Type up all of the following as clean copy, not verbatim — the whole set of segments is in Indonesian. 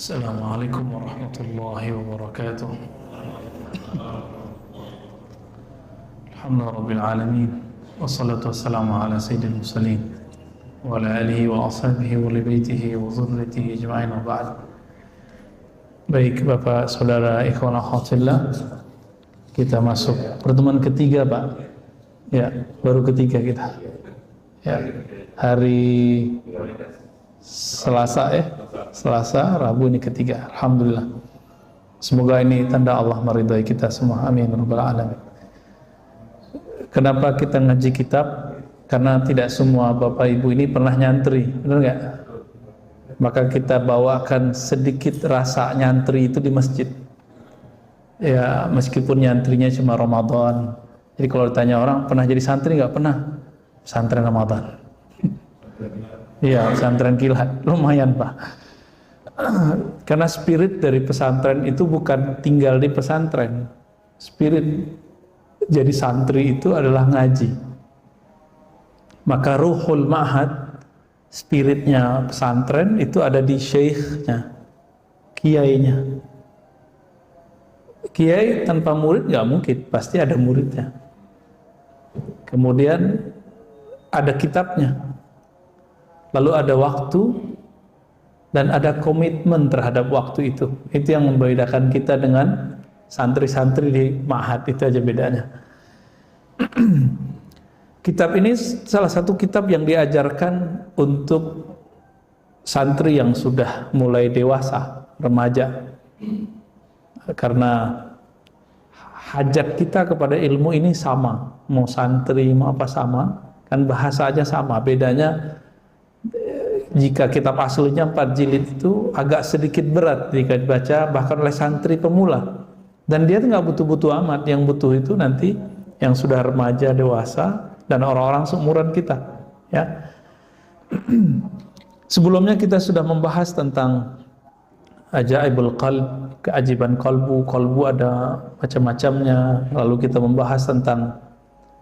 Assalamualaikum warahmatullahi wabarakatuh. Alhamdulillah rabbil alamin, wassalatu wassalamu ala sayyidil mursalin wa ala alihi wa ashabihi wa li baitihi wa dzurriyyatihi ajma'in, wa ba'd. Baik Bapak Saudara ikhwan akhwatillah, kita masuk pertemuan ketiga Pak. Ya, baru ketiga kita. Ya, hari Selasa, Rabu ini ketiga. Alhamdulillah. Semoga ini tanda Allah meridai kita semua. Amin rabbal alamin. Kenapa kita ngaji kitab? Karena tidak semua Bapak Ibu ini pernah nyantri, benar nggak? Maka kita bawakan sedikit rasa nyantri itu di masjid. Ya, meskipun nyantrinya cuma Ramadan. Jadi kalau ditanya orang pernah jadi santri nggak? Pernah. Pesantren Ramadan. Iya, pesantren kilat, lumayan Pak. Karena spirit dari pesantren itu bukan tinggal di pesantren. Spirit jadi santri itu adalah ngaji. Maka ruhul ma'had, spiritnya pesantren itu ada di syekhnya, kiainya. Kiai tanpa murid nggak mungkin, pasti ada muridnya. Kemudian ada kitabnya, lalu ada waktu dan ada komitmen terhadap waktu itu. Itu yang membedakan kita dengan santri-santri di ma'had, itu aja bedanya. Kitab ini salah satu kitab yang diajarkan untuk santri yang sudah mulai dewasa, remaja. Karena hajat kita kepada ilmu ini sama, mau santri mau apa sama, kan bahasanya sama. Bedanya jika kitab aslinya 4 jilid itu agak sedikit berat jika dibaca bahkan oleh santri pemula, dan dia nggak butuh-butuh amat. Yang butuh itu nanti yang sudah remaja, dewasa, dan orang-orang seumuran kita, ya. Sebelumnya kita sudah membahas tentang ajaibul qalb, keajaiban kalbu. Kalbu ada macam-macamnya. Lalu kita membahas tentang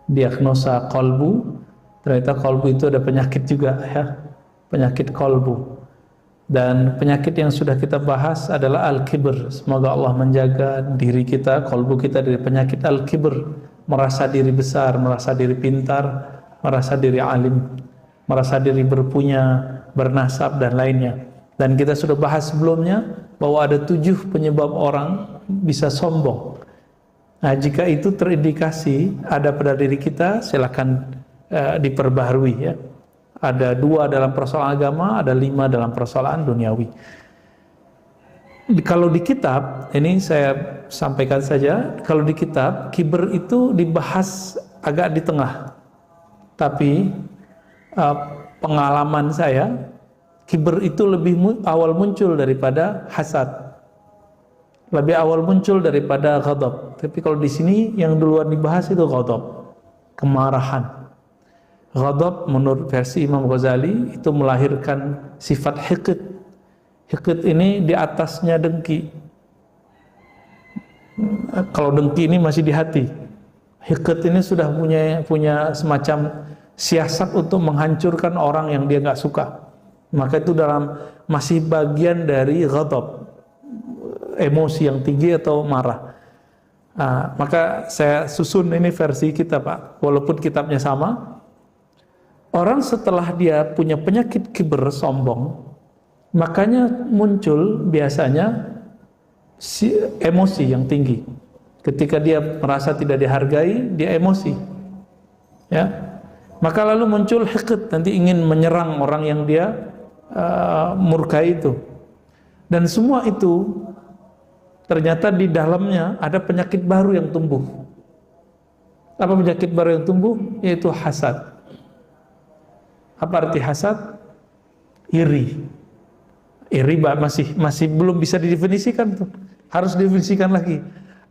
diagnosa kalbu. Ternyata kalbu itu ada penyakit juga, ya, penyakit kalbu. Dan penyakit yang sudah kita bahas adalah al-kibr. Semoga Allah menjaga diri kita, kalbu kita, dari penyakit al-kibr, merasa diri besar, merasa diri pintar, merasa diri alim, merasa diri berpunya, bernasab, dan lainnya. Dan kita sudah bahas sebelumnya bahwa ada 7 penyebab orang bisa sombong. Nah, jika itu terindikasi ada pada diri kita, silakan diperbaharui, ya. Ada 2 dalam persoalan agama, ada 5 dalam persoalan duniawi. Kalau di kitab, ini saya sampaikan saja, kalau di kitab, kibr itu dibahas agak di tengah. Tapi pengalaman saya, kibr itu lebih awal muncul daripada hasad. Lebih awal muncul daripada ghadab. Tapi kalau di sini yang duluan dibahas itu ghadab, kemarahan. Ghadab menurut versi Imam Ghazali itu melahirkan sifat hiqid. Hiqid ini di atasnya dengki. Kalau dengki ini masih di hati, hiqid ini sudah punya semacam siasat untuk menghancurkan orang yang dia nggak suka. Maka itu masih bagian dari ghadab, emosi yang tinggi atau marah. Maka saya susun ini versi kita Pak, walaupun kitabnya sama. Orang setelah dia punya penyakit kibr, sombong, makanya muncul biasanya emosi yang tinggi. Ketika dia merasa tidak dihargai, dia emosi, ya. Maka lalu muncul hiqd, nanti ingin menyerang orang yang dia murkai itu. Dan semua itu ternyata di dalamnya ada penyakit baru yang tumbuh. Apa penyakit baru yang tumbuh? Yaitu hasad. Apa arti hasad? Iri. Iri masih belum bisa didefinisikan tuh. Harus didefinisikan lagi.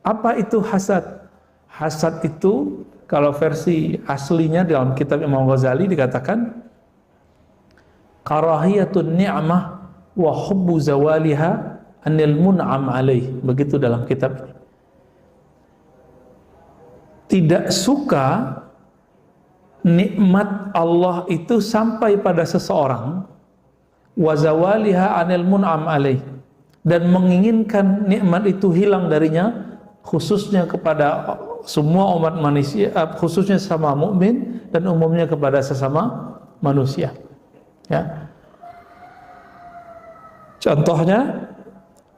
Apa itu hasad? Hasad itu kalau versi aslinya dalam kitab Imam Ghazali dikatakan karahiyatun ni'mah wa hubbu zawaliha anil mun'am alaih. Begitu dalam kitab ini. Tidak suka nikmat Allah itu sampai pada seseorang, wa zawaliha anil mun'am alaih, dan menginginkan nikmat itu hilang darinya, khususnya kepada semua umat manusia, khususnya sama mukmin dan umumnya kepada sesama manusia. Ya. Contohnya,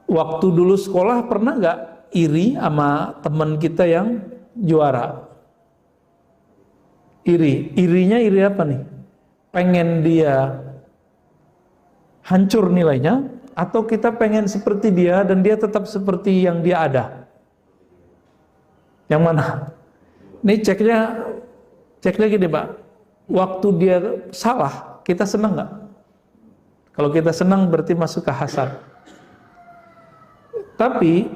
waktu dulu sekolah pernah nggak iri sama teman kita yang juara? Irinya iri apa nih? Pengen dia hancur nilainya, atau kita pengen seperti dia dan dia tetap seperti yang dia ada? Yang mana? Ini ceknya gini Pak, waktu dia salah kita senang nggak? Kalau kita senang berarti masuk ke hasad. Tapi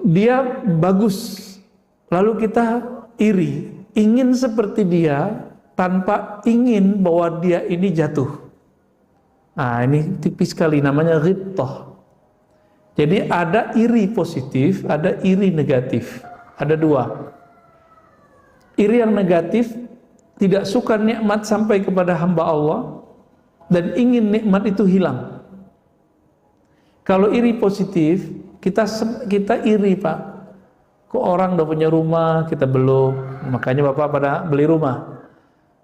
dia bagus, lalu kita iri, ingin seperti dia tanpa ingin bahwa dia ini jatuh. Nah, ini tipis sekali, namanya ghibthah. Jadi ada iri positif, ada iri negatif. Ada dua. Iri yang negatif, tidak suka nikmat sampai kepada hamba Allah dan ingin nikmat itu hilang. Kalau iri positif, kita iri Pak. Kok orang udah punya rumah, kita belum. Makanya Bapak pada beli rumah.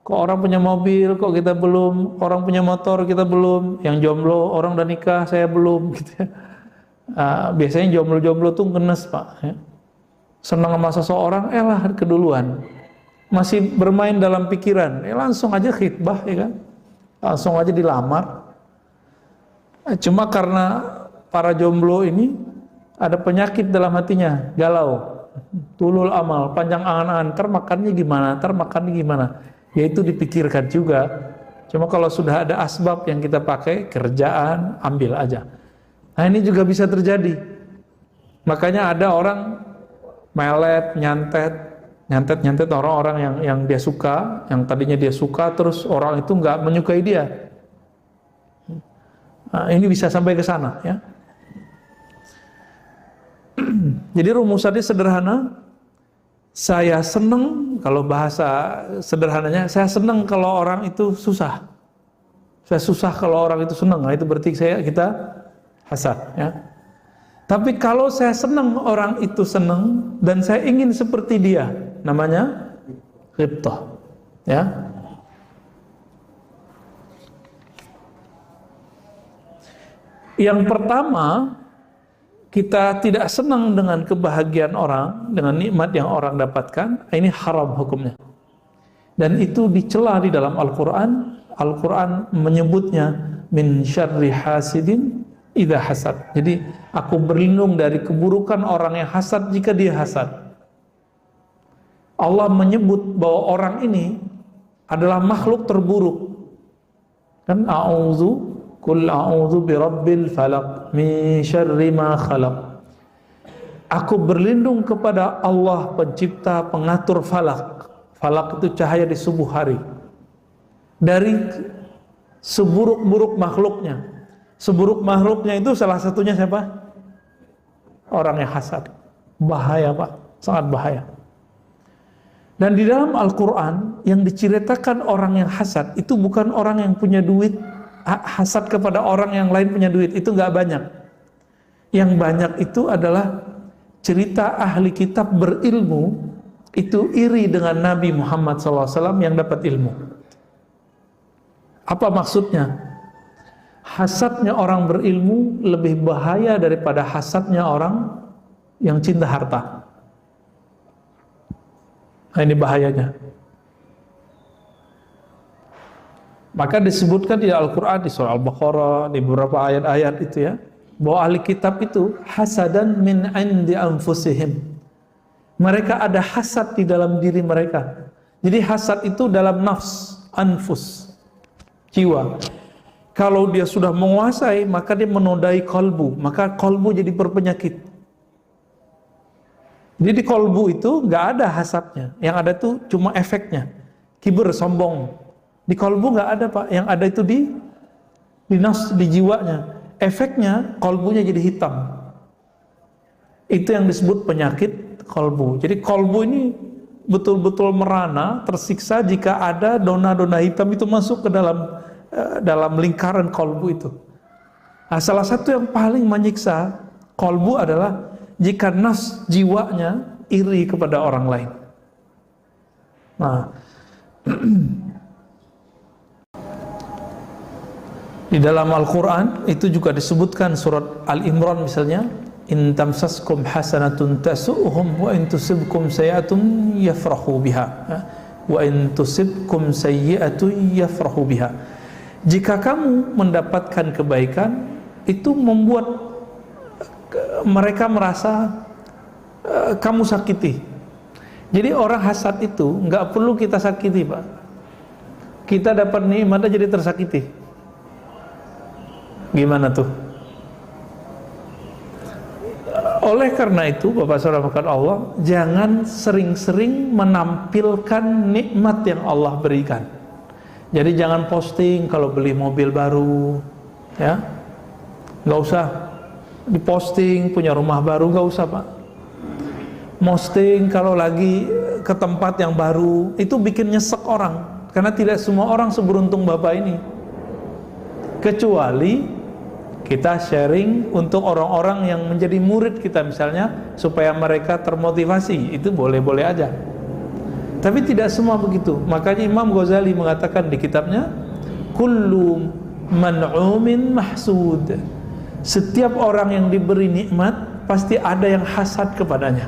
Kok orang punya mobil, kok kita belum. Orang punya motor, kita belum. Yang jomblo, orang udah nikah, saya belum. Gitu ya. Biasanya jomblo-jomblo tuh ngenes Pak. Ya. Senang sama seseorang, lah keduluan. Masih bermain dalam pikiran, langsung aja khitbah, ya kan? Langsung aja dilamar. Cuma karena para jomblo ini ada penyakit dalam hatinya, galau, tulul amal, panjang angan-angan, ntar makannya gimana, ya itu dipikirkan juga. Cuma kalau sudah ada asbab yang kita pakai, kerjaan, ambil aja. Nah ini juga bisa terjadi. Makanya ada orang melet, nyantet orang-orang yang dia suka, yang tadinya dia suka, terus orang itu nggak menyukai dia. Nah, ini bisa sampai ke sana, ya. Jadi rumusannya sederhana. Saya senang, kalau bahasa sederhananya, saya senang kalau orang itu susah. Saya susah kalau orang itu senang. Nah, itu berarti kita hasad, ya. Tapi kalau saya senang orang itu senang dan saya ingin seperti dia, namanya ghibthah, ya. Yang pertama, kita tidak senang dengan kebahagiaan orang, dengan nikmat yang orang dapatkan, ini haram hukumnya. Dan itu dicela di dalam Al-Quran. Al-Quran menyebutnya min syarri hasidin idza hasad. Jadi aku berlindung dari keburukan orang yang hasad jika dia hasad. Allah menyebut bahwa orang ini adalah makhluk terburuk. Kan Qul a'udzu birabbil falaq min syarri ma khalaq. Aku berlindung kepada Allah pencipta pengatur falak. Falak itu cahaya di subuh hari. Dari seburuk-buruk makhluknya. Seburuk makhluknya itu salah satunya siapa? Orang yang hasad. Bahaya Pak, sangat bahaya. Dan di dalam Al-Quran yang diceritakan orang yang hasad itu bukan orang yang punya duit, hasad kepada orang yang lain punya duit, itu nggak banyak. Yang banyak itu adalah cerita ahli kitab berilmu itu iri dengan Nabi Muhammad SAW yang dapat ilmu. Apa maksudnya? Hasadnya orang berilmu lebih bahaya daripada hasadnya orang yang cinta harta. Nah, ini bahayanya. Maka disebutkan di Al-Quran, di surah Al-Baqarah, di beberapa ayat-ayat itu ya, bahwa ahli kitab itu hasadan min indi anfusihim. Mereka ada hasad di dalam diri mereka. Jadi hasad itu dalam nafs, anfus, jiwa. Kalau dia sudah menguasai, maka dia menodai kolbu, maka kolbu jadi berpenyakit. Jadi di kolbu itu nggak ada hasadnya, yang ada tuh cuma efeknya, kibir, sombong. Di kolbu nggak ada Pak, yang ada itu di nafs, di jiwanya. Efeknya kolbunya jadi hitam. Itu yang disebut penyakit kolbu. Jadi kolbu ini betul-betul merana, tersiksa jika ada dona-dona hitam itu masuk ke dalam lingkaran kolbu itu. Nah, salah satu yang paling menyiksa kolbu adalah jika nafs jiwanya iri kepada orang lain. Nah, di dalam Al-Quran itu juga disebutkan surat Al-Imran misalnya, in tamsaskum hasanatun tasu'uhum wa in tusibkum sayi'atun yafrahu biha wa in tusibkum sayyi'atun yafrahu biha. Jika kamu mendapatkan kebaikan, itu membuat mereka merasa kamu sakiti. Jadi orang hasad itu nggak perlu kita sakiti Pak. Kita dapat nikmat aja jadi tersakiti. Gimana tuh? Oleh karena itu Bapak Saudara Allah, jangan sering-sering menampilkan nikmat yang Allah berikan. Jadi jangan posting kalau beli mobil baru, ya, nggak usah diposting punya rumah baru, nggak usah Pak. Posting kalau lagi ke tempat yang baru, itu bikin nyesek orang, karena tidak semua orang seberuntung Bapak ini. Kecuali kita sharing untuk orang-orang yang menjadi murid kita misalnya, supaya mereka termotivasi, itu boleh-boleh aja. Tapi tidak semua begitu. Makanya Imam Ghazali mengatakan di kitabnya, kullu man'umin mahsud. Setiap orang yang diberi nikmat pasti ada yang hasad kepadanya.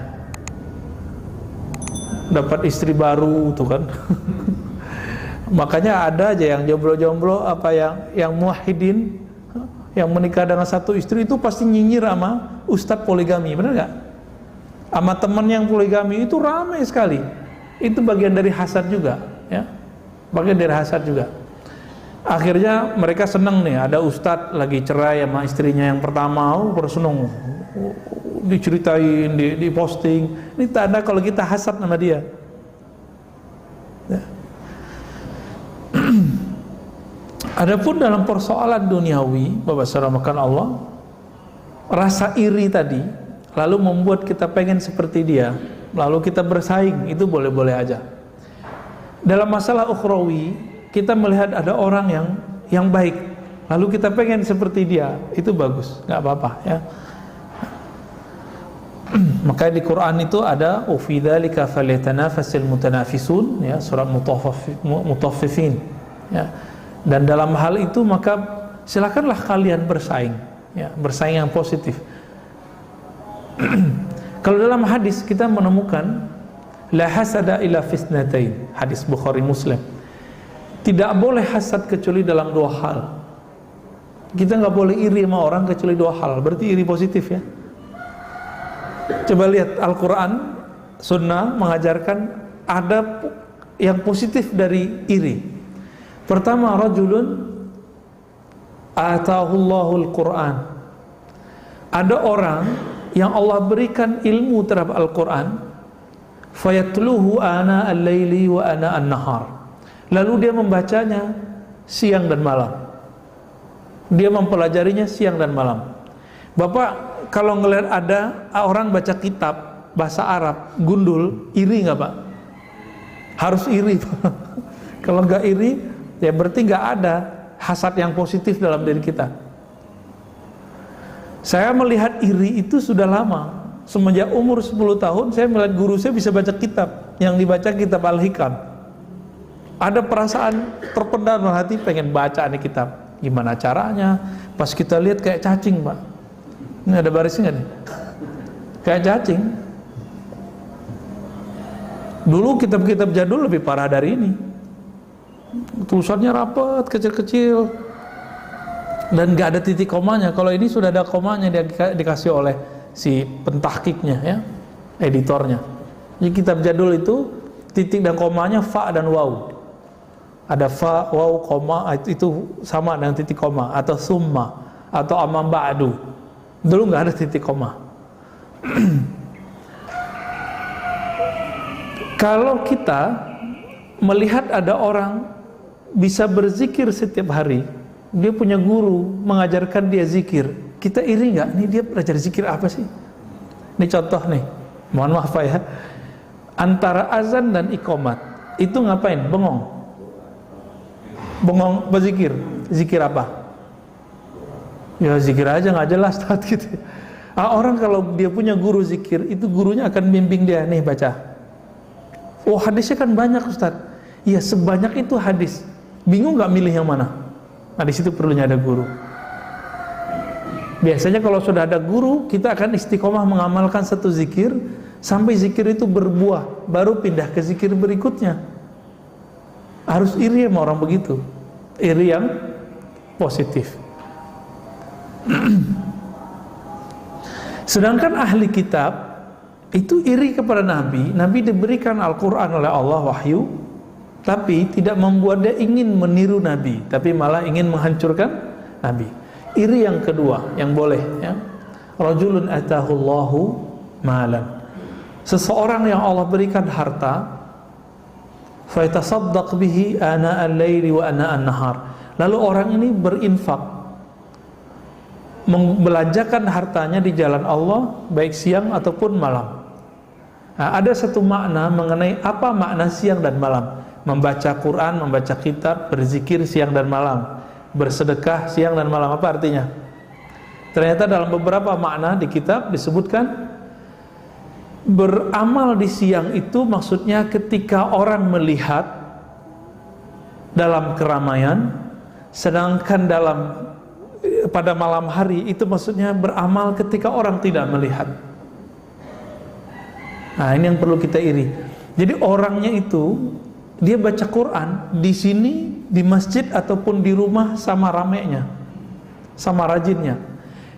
Dapat istri baru tuh kan. Makanya ada aja yang jomblo-jomblo, apa yang muwahhidin, yang menikah dengan satu istri itu pasti nyinyir sama ustadz poligami, benar nggak? Sama teman yang poligami itu ramai sekali. Itu bagian dari hasad juga, ya. Bagian dari hasad juga. Akhirnya mereka senang nih, ada ustadz lagi cerai sama istrinya yang pertama, bersenang, diceritain, diposting. Ini tanda kalau kita hasad sama dia. Ya. Adapun dalam persoalan duniawi, Bapak Saudara makan Allah, rasa iri tadi lalu membuat kita pengen seperti dia, lalu kita bersaing, itu boleh-boleh aja. Dalam masalah ukhrawi, kita melihat ada orang yang baik, lalu kita pengen seperti dia, itu bagus, nggak apa-apa ya. Makanya di Quran itu ada fi dzalika falyatanafasil mutanafisun, ya, surat Mutaffifin, ya. Dan dalam hal itu maka silakanlah kalian bersaing, ya, bersaing yang positif. Kalau dalam hadis kita menemukan la hasada illa fisnatain, hadis Bukhari Muslim. Tidak boleh hasad kecuali dalam dua hal. Kita nggak boleh iri sama orang kecuali dua hal. Berarti iri positif ya. Coba lihat Al-Quran, Sunnah mengajarkan ada yang positif dari iri. Pertama, rajulun atahullahu al-Quran. Ada orang yang Allah berikan ilmu terhadap Al-Quran, fayatluhu ana al-laili wa ana an-nahar. Lalu dia membacanya siang dan malam. Dia mempelajarinya siang dan malam. Bapak kalau ngelihat ada orang baca kitab bahasa Arab gundul, iri nggak Pak? Harus iri Pak. Kalau nggak iri, ya berarti nggak ada hasad yang positif dalam diri kita. Saya melihat iri itu sudah lama. Semenjak umur 10 tahun saya melihat guru saya bisa baca kitab, yang dibaca kitab Al-Hikam. Ada perasaan terpendam dalam hati, pengen baca nih kitab. Gimana caranya? Pas kita lihat kayak cacing Pak. Ini ada barisnya nih, kayak cacing. Dulu kitab-kitab jadul lebih parah dari ini. Tulisannya rapat, kecil-kecil, dan gak ada titik komanya. Kalau ini sudah ada komanya, dia dikasih oleh si pentahkiknya, ya, editornya. Jadi kitab jadul itu titik dan komanya fa dan waw. Ada fa, waw, koma, itu sama dengan titik koma, atau summa, atau amma ba'du. Dulu nggak ada titik koma. Kalau kita melihat ada orang bisa berzikir setiap hari, dia punya guru mengajarkan dia zikir, kita iri nggak? Nih dia belajar zikir apa sih? Ini contoh nih, mohon maaf ya, antara azan dan iqamat itu ngapain? Bengong berzikir. Zikir apa? Ya zikir aja nggak jelas gitu. Orang kalau dia punya guru zikir, itu gurunya akan bimbing dia, nih baca. Oh hadisnya kan banyak Ustaz. Iya sebanyak itu hadis. Bingung nggak milih yang mana? Nah di situ perlunya ada guru. Biasanya kalau sudah ada guru, kita akan istiqomah mengamalkan satu zikir sampai zikir itu berbuah, baru pindah ke zikir berikutnya. Harus iri sama orang begitu, iri yang positif. Sedangkan ahli kitab itu iri kepada Nabi. Nabi diberikan Al-Quran oleh Allah wahyu, tapi tidak membuat dia ingin meniru Nabi, tapi malah ingin menghancurkan Nabi. Iri yang kedua yang boleh, ya. Rajulun atahullahu malan. Seseorang yang Allah berikan harta, fa yatasaddaq bihi ana al-laili wa ana an-nahar. Lalu orang ini berinfak, membelanjakan hartanya di jalan Allah baik siang ataupun malam. Nah, ada satu makna mengenai apa makna siang dan malam. Membaca Quran, membaca kitab, berzikir siang dan malam, bersedekah siang dan malam. Apa artinya? Ternyata dalam beberapa makna di kitab disebutkan beramal di siang itu maksudnya ketika orang melihat dalam keramaian, sedangkan pada malam hari itu maksudnya beramal ketika orang tidak melihat. Nah ini yang perlu kita iri. Jadi orangnya itu dia baca Quran di sini, di masjid ataupun di rumah sama ramenya, sama rajinnya.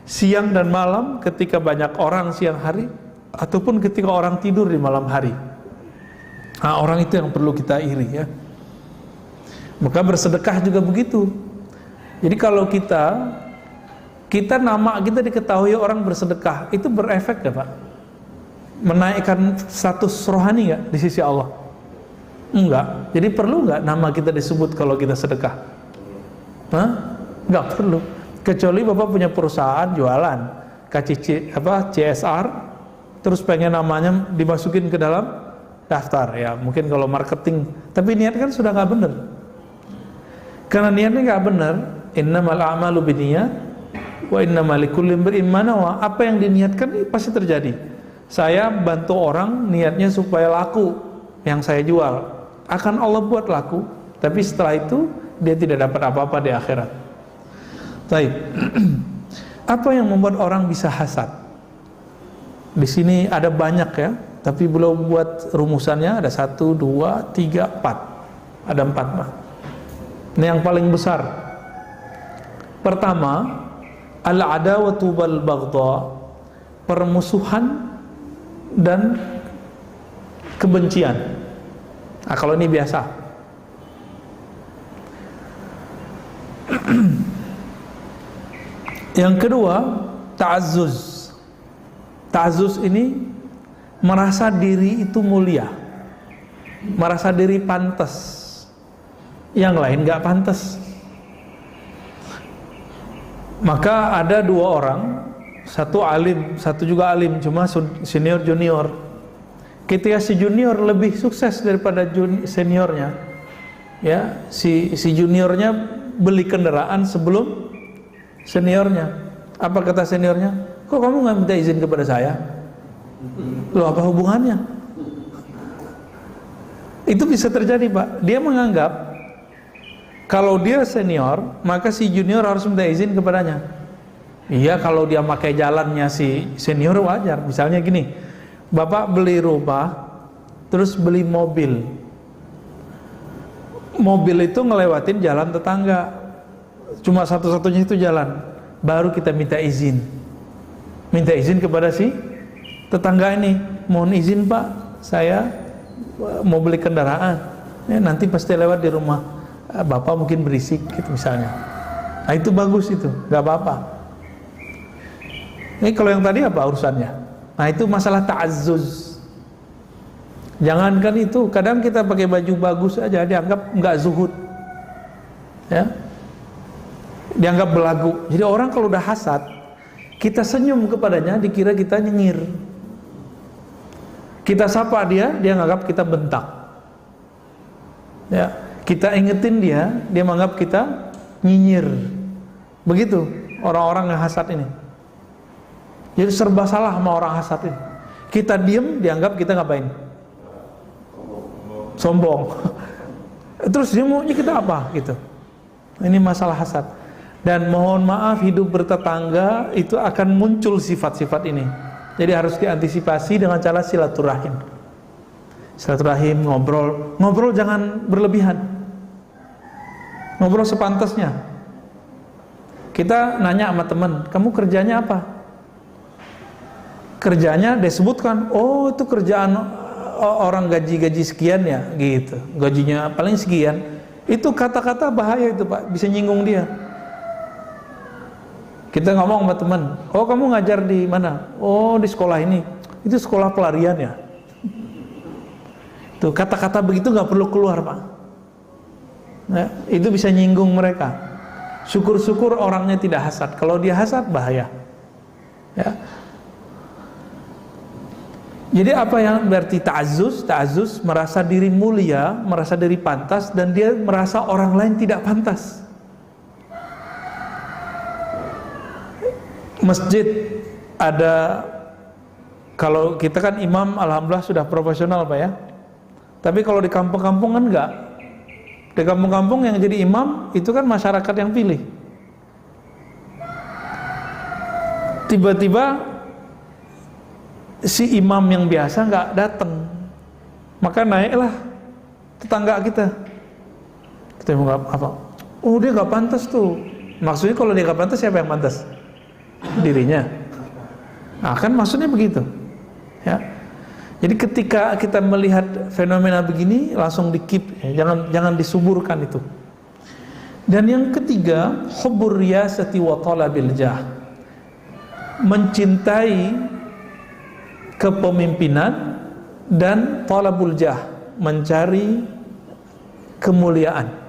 Siang dan malam ketika banyak orang siang hari, ataupun ketika orang tidur di malam hari. Nah, orang itu yang perlu kita iri, ya. Maka bersedekah juga begitu. Jadi kalau kita nama kita diketahui orang bersedekah, itu berefek ya Pak? Menaikkan status rohani nggak di sisi Allah? Enggak. Jadi perlu nggak nama kita disebut kalau kita sedekah? Hah? Nggak perlu. Kecuali Bapak punya perusahaan jualan CSR, terus pengen namanya dimasukin ke dalam daftar, ya mungkin kalau marketing. Tapi niat kan sudah nggak benar. Karena niatnya nggak benar, innamal a'malu binniyat wa innamal likulli imri'in ma nawa. Apa yang diniatkan pasti terjadi. Saya bantu orang niatnya supaya laku yang saya jual, akan Allah buat laku, tapi setelah itu dia tidak dapat apa-apa di akhirat. Baik. Apa yang membuat orang bisa hasad? Di sini ada banyak ya, tapi belum buat rumusannya. Ada 1, 2, 3, 4. Ada 4 mah. Ini yang paling besar. Pertama, al-adawatu wal baghdha, permusuhan dan kebencian. Nah, kalau ini biasa. Yang kedua, ta'azzuz. Ta'azzuz ini merasa diri itu mulia, merasa diri pantas, yang lain gak pantas. Maka ada 2 orang, satu alim, satu juga alim, cuma senior junior. Ketika si junior lebih sukses daripada seniornya, ya si juniornya beli kendaraan sebelum seniornya. Apa kata seniornya? Kok kamu nggak minta izin kepada saya? Loh, apa hubungannya? Itu bisa terjadi Pak. Dia menganggap kalau dia senior, maka si junior harus minta izin kepadanya. Iya, kalau dia pakai jalannya si senior wajar. Misalnya gini, Bapak beli rumah, terus beli mobil. Mobil itu ngelewatin jalan tetangga, cuma satu-satunya itu jalan. Baru kita minta izin kepada si tetangga ini. Mohon izin Pak, saya mau beli kendaraan, ya, nanti pasti lewat di rumah Bapak, mungkin berisik gitu misalnya. Nah itu bagus, itu gak apa-apa. Ini kalau yang tadi apa urusannya? Nah itu masalah ta'azzuz. Jangankan itu, kadang kita pakai baju bagus aja dianggap nggak zuhud, ya, dianggap belagu. Jadi orang kalau udah hasad, kita senyum kepadanya, dikira kita nyengir. Kita sapa dia, dia nganggap kita bentak. Ya, kita ingetin dia, dia menganggap kita nyinyir. Begitu orang-orang yang hasad ini. Jadi serba salah sama orang hasad ini. Kita diem, dianggap kita ngapain? Sombong. Terus dia maunya kita apa gitu. Ini masalah hasad. Dan mohon maaf, hidup bertetangga itu akan muncul sifat-sifat ini. Jadi harus diantisipasi dengan cara silaturahim. Silaturahim, ngobrol jangan berlebihan. Ngobrol sepantasnya. Kita nanya sama teman, kamu kerjanya apa? Kerjanya disebutkan, oh itu kerjaan orang gaji sekian ya, gitu. Gajinya paling sekian. Itu kata-kata bahaya itu Pak, bisa nyinggung dia. Kita ngomong sama teman, oh kamu ngajar di mana? Oh di sekolah ini. Itu sekolah pelarian ya. Tuh kata-kata begitu nggak perlu keluar Pak. Nah, itu bisa nyinggung mereka. Syukur-syukur orangnya tidak hasad. Kalau dia hasad bahaya. Ya. Jadi apa yang berarti ta'azzuz? Ta'azzuz merasa diri mulia, merasa diri pantas, dan dia merasa orang lain tidak pantas. Masjid ada, kalau kita kan imam alhamdulillah sudah profesional Pak ya. Tapi kalau di kampung-kampung kan enggak. Di kampung-kampung yang jadi imam itu kan masyarakat yang pilih. Tiba-tiba si imam yang biasa nggak datang, maka naiklah tetangga kita. Kita mau apa? Oh dia nggak pantas tuh. Maksudnya kalau dia nggak pantas, siapa yang pantas? Dirinya. Nah kan maksudnya begitu. Ya. Jadi ketika kita melihat fenomena begini, langsung di-keep, ya. Jangan disuburkan itu. Dan yang ketiga, hubbur riyasati wa talabil jah. Mencintai kepemimpinan dan talabul jah, mencari kemuliaan.